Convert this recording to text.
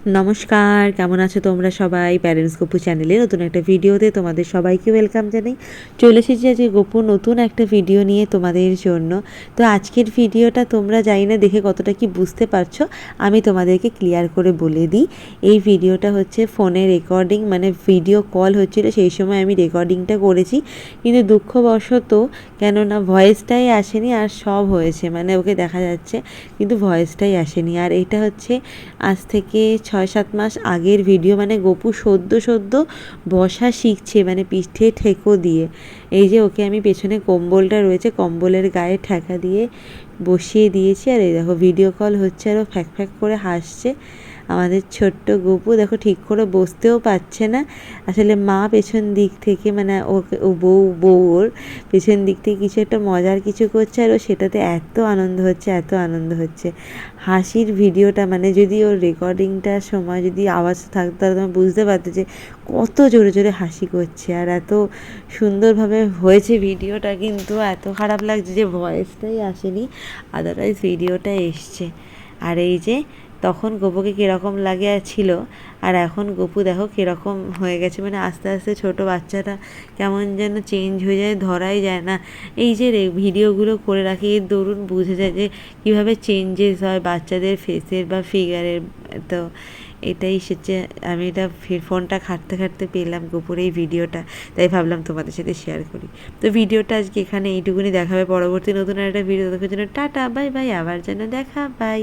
নমস্কার, কেমন আছো তোমরা সবাই? প্যারেন্টস গপু চ্যানেলে নতুন একটা ভিডিওতে তোমাদের সবাইকে ওয়েলকাম জানাই। চলে এসেছি আজকে গপু নতুন একটা ভিডিও নিয়ে তোমাদের জন্য। তো আজকের ভিডিওটা তোমরা জানি না দেখে কতটা কি বুঝতে পারছো, আমি তোমাদেরকে ক্লিয়ার করে বলে দিই। এই ভিডিওটা হচ্ছে ফোনে রেকর্ডিং, মানে ভিডিও কল হচ্ছিলো, সেই সময় আমি রেকর্ডিংটা করেছি। কিন্তু দুঃখবশত কেননা ভয়েসটাই আসেনি, আর সব হয়েছে মানে ওকে দেখা যাচ্ছে কিন্তু ভয়েসটাই আসেনি। আর এটা হচ্ছে আজ থেকে 6-7 মাস আগের ভিডিও, মানে গপু সদ্য বসা শিখছে, মানে পিঠে ঠেকো দিয়ে। এই যে ওকে আমি পেছনে কম্বলটা রয়েছে, কম্বলের গায়ে ঠেকা দিয়ে বসিয়ে দিয়েছি। আর এই দেখো ভিডিও কল হচ্ছে আর ও ফ্যাক ফ্যাক করে হাসছে। আমাদের ছোট্ট গপু দেখো ঠিক করে বসতেও পারছে না। আসলে মা পেছন দিক থেকে, মানে ওকে ও বউ ওর পেছন দিক থেকে কিছু একটা মজার কিছু করছে, আর ও সেটাতে এত আনন্দ হচ্ছে। হাসির ভিডিওটা, মানে যদি ওর রেকর্ডিংটার সময় যদি আওয়াজ থাকতো তাহলে তোমরা বুঝতে পারতো যে কত জোরে জোরে হাসি করছে। আর এত সুন্দরভাবে হয়েছে ভিডিওটা, কিন্তু এত খারাপ লাগছে যে ভয়েসটাই আসেনি, আদারওয়াইজ ভিডিওটা এসছে। আর এই যে তখন গপুকে কীরকম লাগে ছিল, আর এখন গপু দেখো কীরকম হয়ে গেছে, মানে আস্তে আস্তে ছোটো বাচ্চাটা কেমন যেন চেঞ্জ হয়ে যায়, ধরাই যায় না। এই যে ভিডিওগুলো করে রাখি এর দরুন বুঝে যায় যে কীভাবে চেঞ্জেস হয় বাচ্চাদের ফেসের বা ফিগারের। তো এটাই এসেছে, আমি এটা ফোনটা ঘাঁটতে পেলাম গপুর এই ভিডিওটা, তাই ভাবলাম তোমাদের সাথে শেয়ার করি। তো ভিডিওটা আজকে এখানে এইটুকুনি দেখাবে, পরবর্তী নতুন একটা ভিডিও দেখার জন্য টাটা বাই বাই, আবার যেন দেখা বাই।